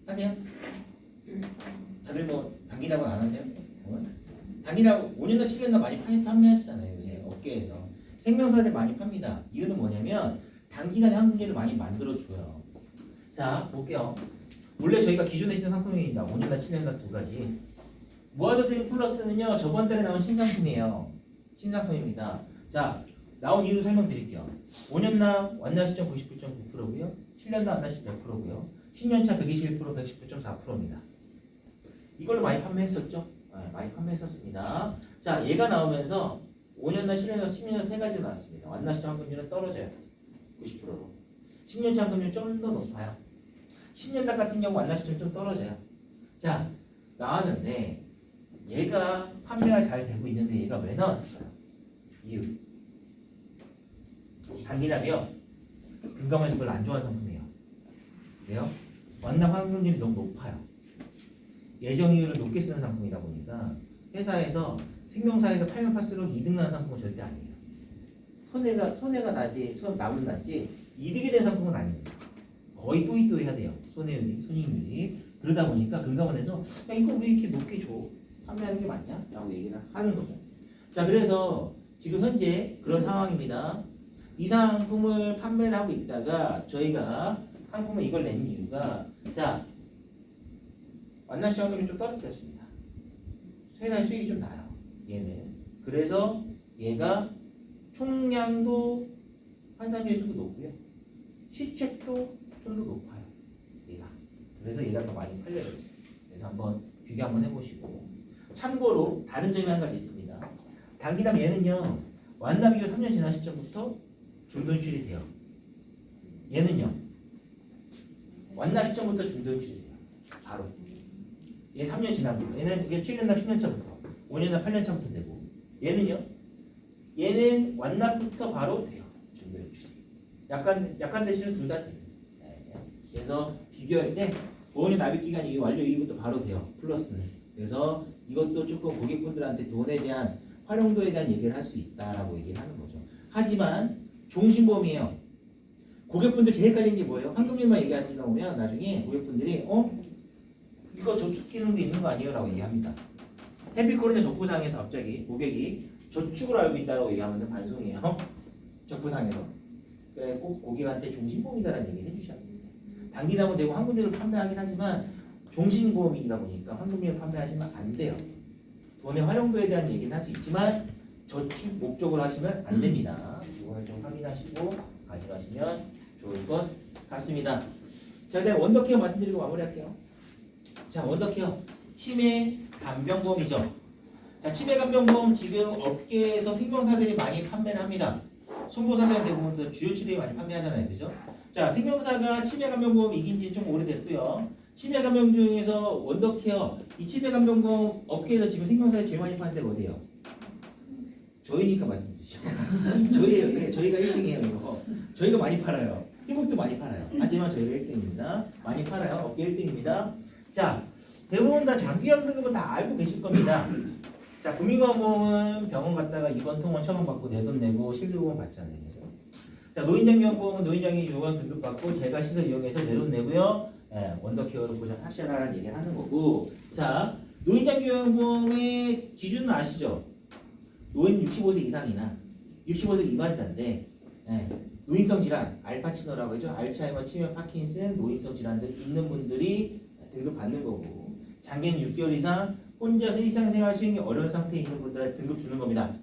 하세요? 다들 뭐 단기납은 안 하세요? 단기납 5년이나 7년이나 많이 판매하시잖아요. 요새 업계에서. 생명사들 많이 팝니다. 이유는 뭐냐면 단기간에 환급률을 많이 만들어줘요. 자, 볼게요. 원래 저희가 기존에 있던 상품입니다. 5년이나 7년이나 두 가지. 모아둬드림 플러스는요, 저번 달에 나온 신상품이에요. 신상품입니다. 자, 나온 이유 설명드릴게요. 5년납 완납 시점 99.9%고요. 7년납 완납 시점 100%고요. 10년차 121%, 119.4%입니다. 이걸로 많이 판매했었죠? 네, 많이 판매했었습니다. 자, 얘가 나오면서 5년납, 7년납, 10년납 세 가지로 나왔습니다. 완납 시점 환급률은 떨어져요. 90%로. 10년차 환급률 좀 더 높아요. 10년납 같은 경우 완납 시점 좀 떨어져요. 자, 나왔는데 얘가 판매가 잘 되고 있는데 얘가 왜 나왔을까요? 이유. 단기납이요. 금감원에서 별로 안 좋아하는 상품이에요. 왜요? 완납 환급률이 너무 높아요. 예정이율을 높게 쓰는 상품이다 보니까 회사에서 생명사에서 팔면 팔수록 이득 나는 상품은 절대 아니에요. 손해가 나지, 남은 나지 이득이 된 상품은 아닙니다. 거의 또이또이 해야 돼요. 손익률이. 그러다 보니까 금감원에서 야, 이거 왜 이렇게 높게 줘? 판매하는 게 맞냐? 라고 얘기를 하는 거죠. 자, 그래서 지금 현재 그런 상황입니다. 이 상품을 판매를 하고 있다가 저희가 상품을 이걸 낸 이유가 자, 완납 시험률이 좀 떨어졌습니다. 회사의 수익이 좀 나요. 얘는. 그래서 얘가 총량도 환산비율이 좀 더 높고요. 시책도 좀 더 높아요. 얘가. 그래서 얘가 더 많이 팔려요. 그래서 한번 비교 한번 해보시고. 참고로 다른 점이 한 가지 있습니다. 단기납 얘는요. 완납 이후 3년 지난 시점부터 중도인출이 돼요. 얘는요. 완납 시점부터 중도인출이 돼요. 바로. 얘 3년 지나고 얘는 7년납 10년 차부터 5년납 8년 차부터 되고 얘는요. 얘는 완납부터 바로 돼요. 중도인출이. 약간 대신은 둘 다 돼요. 그래서 비교할 때 보험료 납입 기간이 완료 이후부터 바로 돼요. 플러스는. 그래서 이것도 조금 고객분들한테 돈에 대한 활용도에 대한 얘기를 할 수 있다라고 얘기를 하는 거죠. 하지만 종신보험이에요. 고객분들 제일 헷갈리는 게 뭐예요? 환급률만 얘기하시다 보면 나중에 고객분들이 이거 저축 기능도 있는 거 아니에요? 라고 얘기합니다. 해피코리아 적부상에서 갑자기 고객이 저축으로 알고 있다고 얘기하면 반송이에요. 적부상에서. 그래 꼭 고객한테 종신보험이다라는 얘기를 해주셔야 됩니다. 단기납은 되고 환급률을 판매하긴 하지만 종신보험이다 보니까 환급률을 판매하시면 안 돼요. 돈의 활용도에 대한 얘기는 할 수 있지만 저축 목적으로 하시면 안 됩니다. 이거는 좀 확인하시고 가져가시면 좋을 것 같습니다. 자, 그다음 원더케어 말씀드리고 마무리할게요. 자, 원더케어 치매 간병보험이죠. 자, 치매 간병보험 지금 업계에서 생명사들이 많이 판매를 합니다. 손보사들 대부분 주요 치료에 많이 판매하잖아요, 그죠? 자, 생명사가 치매 간병보험 이긴 지 좀 오래됐고요. 치매 간병 중에서 원더케어 이 치매 간병보험 업계에서 지금 생명사에 제일 많이 파는 데가 어디예요? 저희니까 말씀드리죠. 저희예요. 예, 저희가 1등이에요. 이거. 저희가 많이 팔아요. 희복도 많이 팔아요. 하지만 저희가 1등입니다. 많이 팔아요. 업계 1등입니다. 자, 대부분 다 장기형 등급은 다 알고 계실 겁니다. 자, 국민건강보험은 병원 갔다가 입원 통원 처방 받고 내 돈 내고 실비보험 받잖아요. 그죠? 자, 노인장기형보험은 노인장기 요원 등급 받고 제가 시설 이용해서 내 돈 내고요. 예, 원더케어를 보장하시라라는 얘기를 하는 거고. 자, 노인장기형보험의 기준은 아시죠? 노인 65세 이상이나 65세 미만자인데 노인성 질환, 알파치노라고 하죠. 알츠하이머, 치매, 파킨슨, 노인성 질환들 있는 분들이 등급 받는 거고 장기는 6개월 이상 혼자서 일상생활 수행이 어려운 상태에 있는 분들한테 등급 주는 겁니다.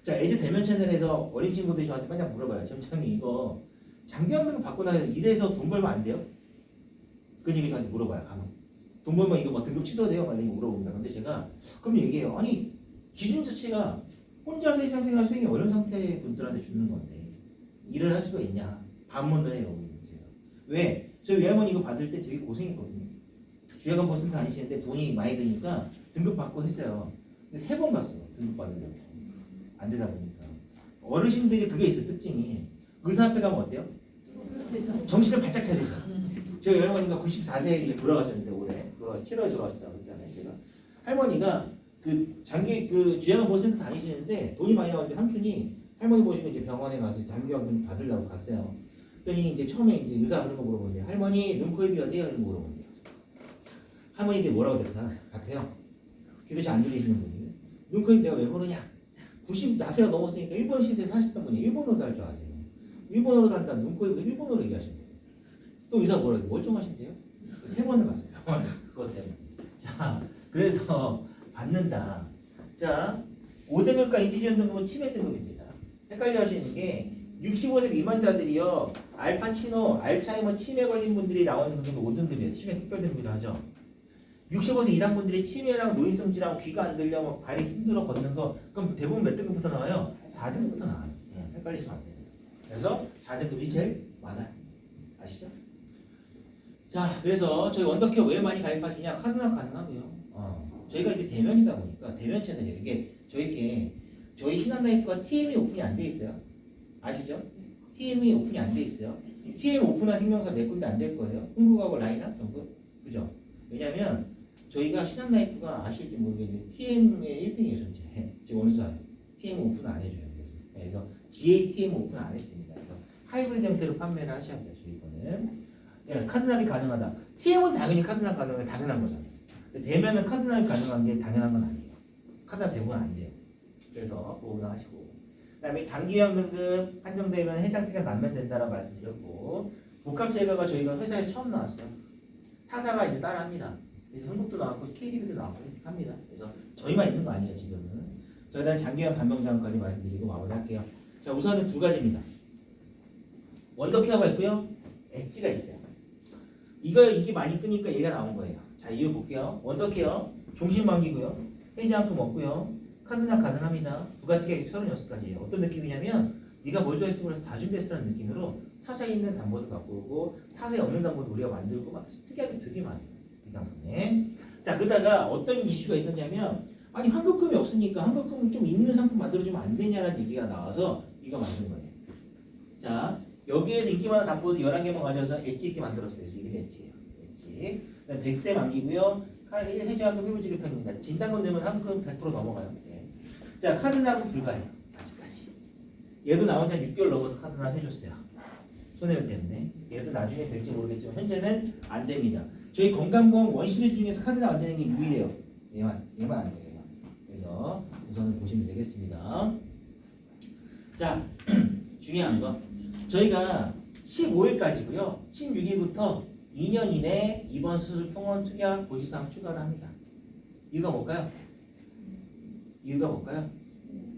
자, 에이즈 대면 채널에서 어린 친구들이 저한테 맨날 물어봐요. 점장님 이거 장기형 등급 받고 나서 일해서 돈 벌면 안 돼요? 그 얘기 저한테 물어봐요. 간혹. 돈 벌면 이거 뭐 등급 취소돼요? 막 이렇게 물어봅니다. 근데 제가 그럼 얘기해요. 아니 기준 자체가 혼자서 일상생활 수행이 어려운 상태의 분들한테 주는 건데 일을 할 수가 있냐? 반문을 해요. 제가. 왜? 저희 외할머니 이거 받을 때 되게 고생했거든요. 주야간 버스 다니시는데 돈이 많이 드니까 등급 받고 했어요. 근데 3번 갔어요. 등급 받으려고. 안 되다 보니까. 어르신들이 그게 있어요. 특징이. 의사 앞에 가면 어때요? 정신을 바짝 차리죠. 저희 할머니가 94세에 돌아가셨는데 올해 7월에 돌아가셨다고 했잖아요. 제가 할머니가 그 장기 그 주야간 버스 다니시는데 돈이 많이 나오는데 삼촌이 할머니 보시고 이제 병원에 가서 장기간 등급 받으려고 갔어요. 그랬더니 이제 처음에 이제 의사가 그런 거 물어보는데 할머니 눈, 코, 입이 어디요? 이런 거 물어본대요. 할머니들이 뭐라고 답해요? 귀도 잘 안 들리시는 분이 눈, 코, 입 내가 왜 모르냐? 90나세가 넘었으니까 일본 시대에 사셨던 분이 일본어도 할 줄 아세요. 일본어로 한다 눈, 코, 입도 일본어로 얘기하시는 거예요. 또 의사가 뭐라고 멀쩡하신데요? 3번을 갔어요. 그것 때문에. 자, 그래서 받는다. 자, 5등급과 인지지원 등급은 치매 등급입니다. 헷갈려 하시는 게 65세 미만자들이요. 알파치노, 알츠하이머, 치매 걸린 분들이 나오는 등급이 5등급이에요. 치매 특별 등급이라 하죠. 65세 이상 분들이 치매랑 노인성 질환, 귀가 안 들려, 뭐 발이 힘들어 걷는 거 그럼 대부분 몇 등급부터 나와요? 4등급부터 나와요. 헷갈리시면 안 돼요. 그래서 4등급이 제일 많아요. 아시죠? 자, 그래서 저희 원더케어 왜 많이 가입하시냐? 카드나 가능하고요. 저희가 이제 대면이다 보니까 대면 채널이에요. 이게 저희 신한라이프가 TM이 오픈이 안 돼 있어요. 아시죠? TM이 오픈이 안 돼 있어요. TM 오픈한 생명사 몇 군데 안 될 거예요. 흥국하고 라인업 전부. 그죠? 왜냐면 저희가 신한라이프가 아실지 모르겠는데 TM의 1등이에요 전체. 지금 원수예요. TM 오픈 안 해줘요. 그래서 GATM 오픈 안 했습니다. 그래서 하이브리드 형태로 판매를 하셔야 돼요. 저희 거는. 예, 카드납이 가능하다. TM은 당연히 카드납 가능한 게 당연한 거잖아요. 근데 대면은 카드납이 가능한 게 당연한 건 아니에요. 카드납 대부분 안 돼요. 그래서 보호를 하시고. 그다음에 장기형 등급 한정되면 해당 티가 나면 된다라고 말씀드렸고, 복합 제거가 저희가 회사에서 처음 나왔어요. 타사가 이제 따라합니다. 그래서 흥국도 나왔고 KDB도 나왔고 합니다. 그래서 저희만 있는 거 아니에요 지금은. 저희는 장기형 간병장까지 말씀드리고 마무리할게요. 자, 우선은 두 가지입니다. 원더케어가 있고요, 엣지가 있어요. 이거 인기 많이 끄니까 얘가 나온 거예요. 자, 이거 볼게요. 원더케어 종신만기고요, 해지한금 없고요, 카드납 가능합니다. 부가티가 36가지예요. 어떤 느낌이냐면 네가 뭘 좋아할지 몰라서 다 준비했으라는 느낌으로 타사에 있는 담보도 갖고 오고 타사에 없는 담보도 우리가 만들고 막 특이하게 되게 많아요. 이 상품에. 자, 그러다가 어떤 이슈가 있었냐면, 아니 환급금이 없으니까 환급금 좀 있는 상품 만들어주면 안 되냐라는 얘기가 나와서 이거 만든 거예요. 자, 여기에서 인기 많은 담보도 11개만 가져서 엣지 있게 만들었어요. 그래서 이게 엣지예요. 엣지. 100세 만기고요. 해지환급 회부지급형입니다. 진단금 내면 환급 100% 넘어가요. 네. 자, 카드납은 불가해요. 아직까지. 얘도 나온 지 한 6개월 넘어서 카드납 해줬어요. 손해율 때문에. 얘도 나중에 될지 모르겠지만 현재는 안 됩니다. 저희 건강보험 원시리즈 중에서 카드납 안 되는 게 유일해요. 얘만 안 돼요. 얘만. 그래서 우선은 보시면 되겠습니다. 자, 중요한 거. 저희가 15일까지고요. 16일부터 2년 이내 입원 수술 통원 투약 고지사항 추가를 합니다. 이유가 뭘까요?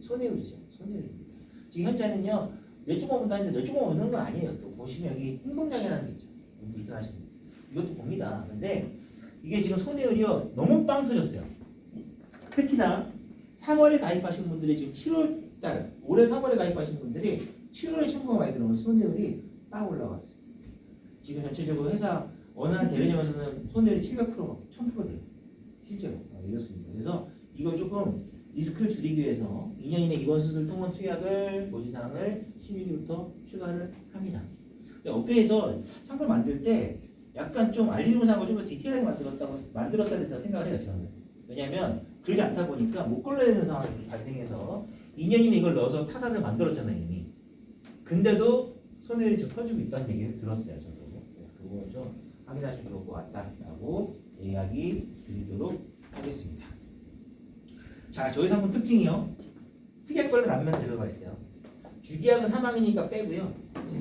손해율이죠. 손해율입니다. 지금 현재는요, 뇌주먹 온다는데 뇌주먹 오는 건 아니에요. 또 보시면 여기 행동량이라는 게 있죠. 불편하시는 이것도 봅니다. 근데 이게 지금 손해율이요, 너무 빵 터졌어요. 특히나 3월에 가입하신 분들이 지금 7월달, 올해 3월에 가입하신 분들이 7월에 청구가 많이 들어오면 손해율이 딱 올라갔어요. 지금 전체적으로 회사 어느 한 대리점에서는 손해율이 700%, 1000% 돼요. 실제로. 이렇습니다. 그래서 이걸 조금 리스크를 줄이기 위해서 2년 이내 입원 수술 통원 투약을 고지사항을 16일부터 추가를 합니다. 근데 업계에서 상품 만들 때 약간 좀 알리는 사항을 좀 더 디테일하게 만들었어야 된다고 생각을 해요. 저는. 왜냐하면 그러지 않다 보니까 못 걸러야 되는 상황이 발생해서 2년 이내 이걸 넣어서 타사를 만들었잖아요 이미. 근데도 손해율이 좀 터지고 있다는 얘기를 들었어요 저도. 그래서 그 부분을 좀 확인하시면 좋을 것 같다라고 이야기 드리도록 하겠습니다. 자, 저희 상품 특징이요, 특약별로 나누면 들어가 있어요. 주기약은 사망이니까 빼고요.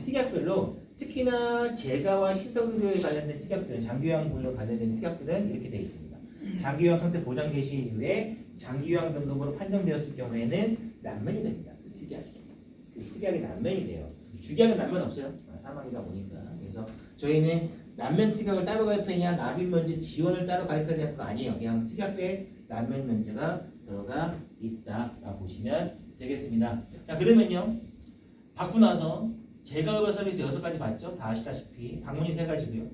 특약별로 특히나 재가와 시설의료에 관련된 특약들은, 장기요양물로 관련된 특약들은 이렇게 되어 있습니다. 장기요양 상태 보장 개시 이후에 장기요양 등급으로 판정되었을 경우에는 난면이 됩니다. 그 특약이 난면이 돼요. 주기약은 난면 없어요. 사망이다 보니까. 그래서 저희는 난면 특약을 따로 가입하냐, 납입 면제 지원을 따로 가입해야 되는 거 아니에요. 그냥 특약에 난면 면제가 들어가 있다라고 보시면 되겠습니다. 자, 그러면요, 받고 나서 재가의료 서비스 6가지 봤죠? 다 아시다시피 방문이 3가지고요,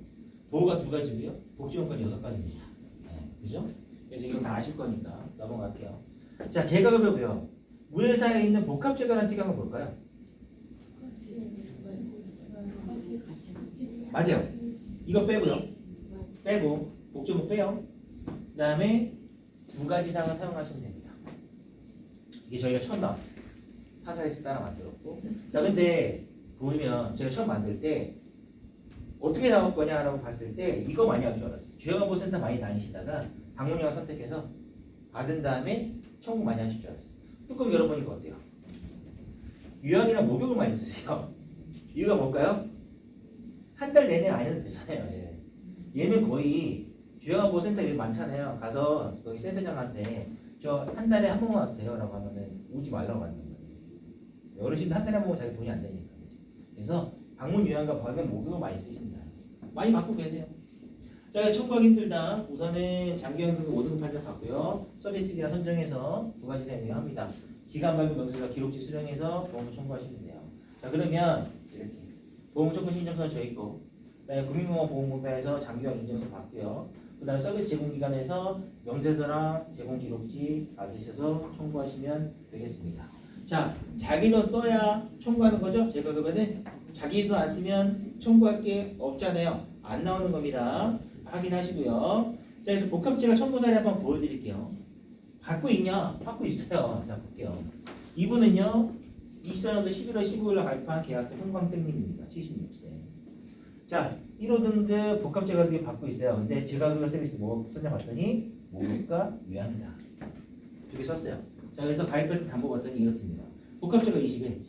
보호가 2가지고요, 복지원까지 6가지입니다. 네, 그죠? 그래서 이거 다 아실 거니까 넘어갈게요. 자, 재가의료고요. 우리 회사에 있는 복합재가라는 특약은 뭘까요? 맞아요. 이거 빼고요. 빼고 복지원 빼요. 그 다음에 2가지 사항을 사용하시면 됩니다. 이게 저희가 처음 나왔어요. 타사에서 따라 만들었고. 자, 근데 보면 저희가 처음 만들 때 어떻게 나올 거냐라고 봤을 때 이거 많이 할 줄 알았어요. 주요관보센터 많이 다니시다가 방문형 선택해서 받은 다음에 청구 많이 하실 줄 알았어요. 뚜껑 열어보니까 어때요? 유형이랑 목욕을 많이 쓰세요. 이유가 뭘까요? 한 달 내내 안 해도 되잖아요. 예. 얘는 거의 주요관보센터 많잖아요. 가서 거기 센터장한테 저 한 달에 한 번만 와도 돼요 라고 하면은 오지 말라고 하는 거예요. 어르신도 한 달에 한 번만 자기 돈이 안 되니까. 그래서 방문 요양과 방문 목욕을 많이 쓰신다. 많이 받고 계세요. 자, 청구하기 힘들다. 우선은 장기형 등급 5등급 판정 받고요. 서비스 기간 선정해서 2가지 사용을 합니다. 기간 발급 명세서 기록지 수령해서 보험을 청구하시면 돼요. 자, 그러면 이렇게 보험 청구 신청서 저희 거, 그다음에 국민건강보험공단에서 장기형 인증서 받고요. 그다음에 서비스 제공기관에서 명세서랑 제공기록지 받으셔서 청구하시면 되겠습니다. 자, 자기 돈 써야 청구하는 거죠. 제가 그러면은 자기 돈 안 쓰면 청구할 게 없잖아요. 안 나오는 겁니다. 확인하시고요. 자, 그래서 복합제가 청구 사례 한번 보여드릴게요. 받고 있냐? 받고 있어요. 자, 볼게요. 이분은요, 24년도 11월 15일에 가입한 계약자 홍광땡님입니다. 76세. 자, 1호 등급 복합제가 등급 받고 있어요. 근데 제가 그 서비스 뭐 썼냐 봤더니 목욕과 요양이다. 두 개 썼어요. 자, 그래서 가입할 때 담보 봤더니 이렇습니다. 복합제가 20에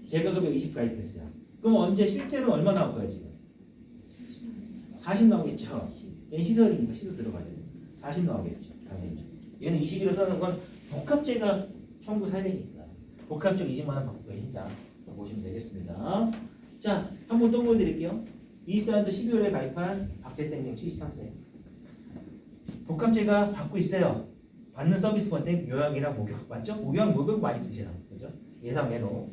재가급여 20 가입했어요. 그럼 언제 실제로 얼마 나올 거예요 지금? 40 나오겠죠. 얘는 시설이니까 시설 들어가야 돼요. 40 나오겠죠. 당연히. 얘는 21로 써는 건 복합제가 청구 사례니까. 복합적 20만 원 받고 계신다. 보시면 되겠습니다. 자, 한 번 또 보여드릴게요. 24년도 12월에 가입한 박재땡님 73세. 복합제가 받고 있어요. 받는 서비스 건데 요양이랑 목욕 맞죠? 요양 목욕 많이 쓰시나 그죠? 예상외로.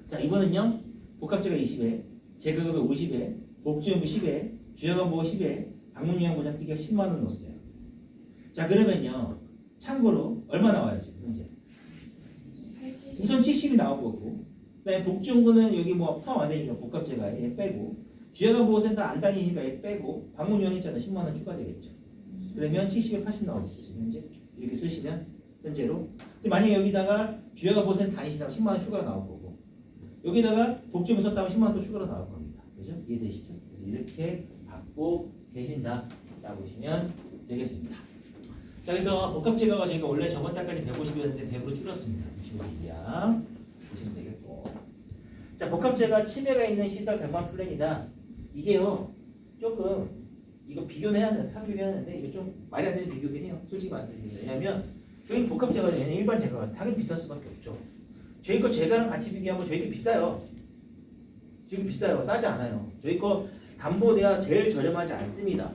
자, 이번은요 복합제가 20회, 재가급여 50회, 복지연구 10회, 주여관보호 10회, 방문요양보장 특약 10만 원 넣었어요. 자, 그러면요 참고로 얼마 나와요 지금 현재? 우선 70이 나온 거고, 그다음에 복지연구는 여기 뭐 포함 안 되니까 복합제가 얘 빼고, 주여관보호센터 안 다니시니까 얘 빼고, 방문요양 있잖아 10만 원 추가되겠죠. 그러면 70에 80 나오겠죠 지금 현재. 이렇게 쓰시면 현재로. 근데 만약에 여기다가 주여관보호센터 다니시다가 10만 원 추가가 나올 거고, 여기다가 복지연구 썼다면 10만 원 또 추가로 나올 겁니다. 그죠? 이해되시죠? 그래서 이렇게 받고 계신다라고 보시면 되겠습니다. 자, 그래서 복합제가가 저희가 원래 저번 달까지 150이었는데 100으로 줄였습니다. 150이야. 보시면 되겠고. 자, 복합제가 치매가 있는 시설 100만 플랜이다. 이게요, 조금 이거 비교는 해야 되는데, 타서 비교하는데 이게 좀 말이 안 되는 비교긴 해요. 솔직히 말씀드립니다. 왜냐하면 저희 복합제가 얘는 일반 제가가 당연히 비쌀 수밖에 없죠. 저희 거 제가랑 같이 비교하면 저희 게 비싸요. 저희 비싸요. 싸지 않아요. 저희 거 담보대가 제일 저렴하지 않습니다.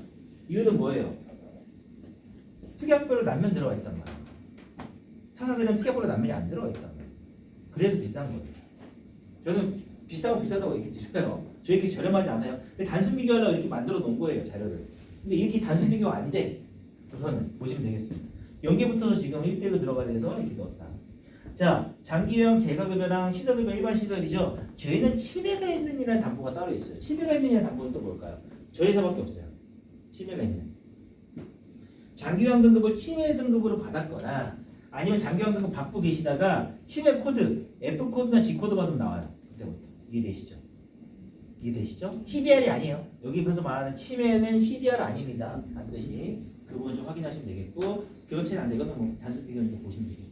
이유는 뭐예요? 특약별로 난면 들어가 있단 말이에요. 타사들은 특약별로 난면이 안 들어가 있단 말이에요. 그래서 비싼 거예요. 저는 비싸고 비싸다고 얘기 드려요. 저희 게 저렴하지 않아요. 근데 단순 비교하려고 이렇게 만들어 놓은 거예요, 자료를. 근데 이렇게 단순 비교가 안 돼. 우선은 보시면 되겠습니다. 연계부터도 지금 1대1로 들어가야 돼서 이렇게 넣었다. 자, 장기요양 재가급여랑 시설급여 일반 시설이죠. 저희는 치매가 있는 이라는 담보가 따로 있어요. 치매가 있는 이라는 담보는 또 뭘까요? 저희 회사밖에 없어요. 치매가 있는. 장기요양 등급을 치매 등급으로 받았거나 아니면 장기요양 등급 받고 계시다가 치매 코드, F 코드나 G 코드 받으면 나와요. 그때부터. 이해되시죠? 이해되시죠? CDR이 아니에요. 여기서 말하는 치매는 CDR 아닙니다. 반드시 그 부분 좀 확인하시면 되겠고, 그건 차이 안 되거나 뭐 단순 비교는 좀 보시면 되겠고.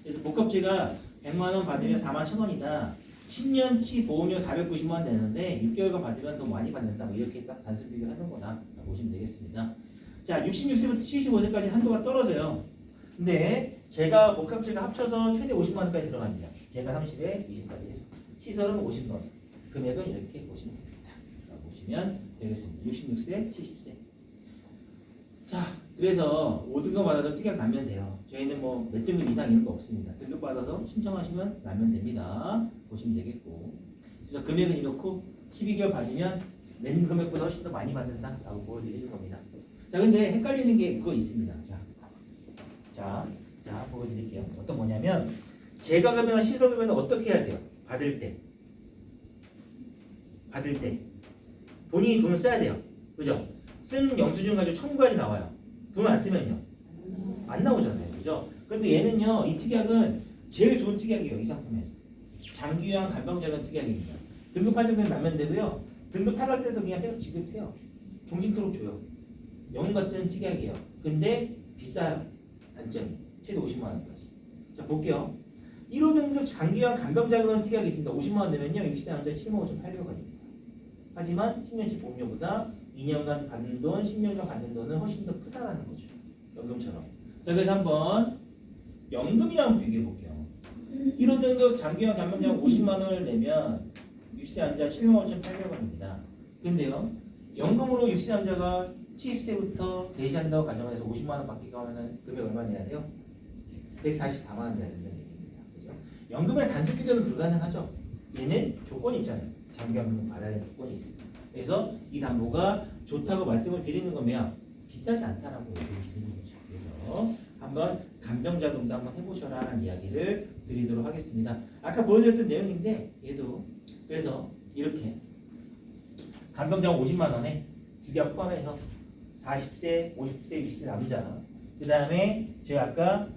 그래서 복합제가 100만 원 받으면 4만 1,000원이다. 10년치 보험료 490만 원 내는데 6개월간 받으면 더 많이 받는다. 뭐 이렇게 딱 단순 비교하는 거나 보시면 되겠습니다. 자, 66세부터 75세까지 한도가 떨어져요. 근데 제가 복합제가 합쳐서 최대 50만 원까지 들어갑니다. 제가 30에 20까지 해서 시설은 50 넣어서 금액은 이렇게 보시면 됩니다. 자, 보시면 되겠습니다. 66세, 70세. 자, 그래서 5등급 받아도 특약 나면 돼요. 저희는 뭐 몇 등급 이상 이런 거 없습니다. 등급 받아서 신청하시면 나면 됩니다. 보시면 되겠고. 그래서 금액은 이렇고 12개월 받으면 낸 금액보다 훨씬 더 많이 받는다라고 보여드리는 겁니다. 자, 근데 헷갈리는 게 그거 있습니다. 자, 보여드릴게요. 어떤 뭐냐면 재가급여나 시설급여는 어떻게 해야 돼요? 받을 때 본인이 돈을 써야 돼요. 그죠? 쓴 영수증 가지고 청구안이 나와요. 돈 안 쓰면요 안 나오잖아요. 그죠? 근데 얘는요, 이 특약은 제일 좋은 특약이에요. 이 상품에서 장기요양 간병작은 특약입니다. 등급 판정되면 나면 되고요. 등급 탈락 때도 그냥 계속 지급해요. 종신토록 줘요. 영웅 같은 특약이에요. 근데 비싸요. 단점이 최대 50만 원까지. 자, 볼게요. 1호 등급 장기요양 간병작은 특약이 있습니다. 50만 원 내면요 60세 남자 7만 5,800원입니다. 하지만 10년치 보험료보다 2년간 받는 돈, 10년간 받는 돈은 훨씬 더 크다라는 거죠. 연금처럼. 자, 그래서 한번 연금이랑 비교해 볼게요. 1호 등급 장기요양 간병작 50만 원을 내면 60세 남자 7만 5,800원입니다. 근데요, 연금으로 60세 남자가 70세부터 개시한다고 가정해서 50만 원 받기가 하면은 금액 얼마 내야 돼요? 144만 원 내야 된다는 얘기입니다. 그죠? 연금이랑 단순 비교는 불가능하죠. 얘는 조건이 있잖아요. 장기요양금 받아야 하는 조건이 있습니다. 그래서 이 담보가 좋다고 말씀을 드리는 거면 비싸지 않다라고 얘기를 드리는 거죠. 그래서 한번 간병작용도 한번 해보셔라 하는 이야기를 드리도록 하겠습니다. 아까 보여드렸던 내용인데 얘도 그래서 이렇게 간병작용 50만 원에 주기약 포함해서 40세, 50세, 60세 남자 그 다음에 저희 아까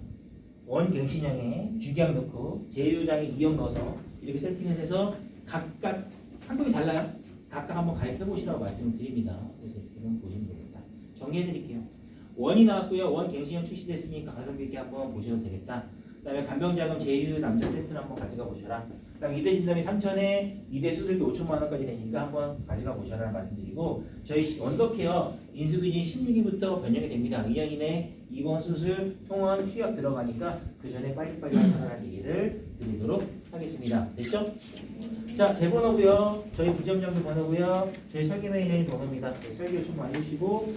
원갱신형에 주기약 넣고 제휴장에 2억 넣어서 이렇게 세팅을 해서 각각 한동이 달라요. 각각 한번 가입해 보시라고 말씀을 드립니다. 그래서 이렇게 한번 보시면 되겠다. 정리해 드릴게요. 원이 나왔고요. 원 갱신형 출시됐으니까 가성비 있게 한번 보셔도 되겠다. 그 다음에 간병자금 제휴 남자 세트를 한번 가져가 보셔라. 그 다음에 2대 진단비 3천에 2대 수술비 5천만 원까지 되니까 한번 가져가 보셔라 말씀드리고 저희 원더케어 인수기준 16일부터 변경이 됩니다. 2년 이내 입원 수술 통원 투약 들어가니까 그 전에 빨리빨리 하라는 얘기를 드리도록 하겠습니다. 됐죠? 자, 제 번호고요. 저희 부점장도 번호고요. 저희 설계 매니저님 번호입니다. 설계 좀 많이 해주시고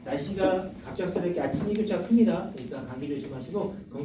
날씨가 갑작스럽게 아침 일교차가 큽니다. 그러니까 감기 조심하시고 건강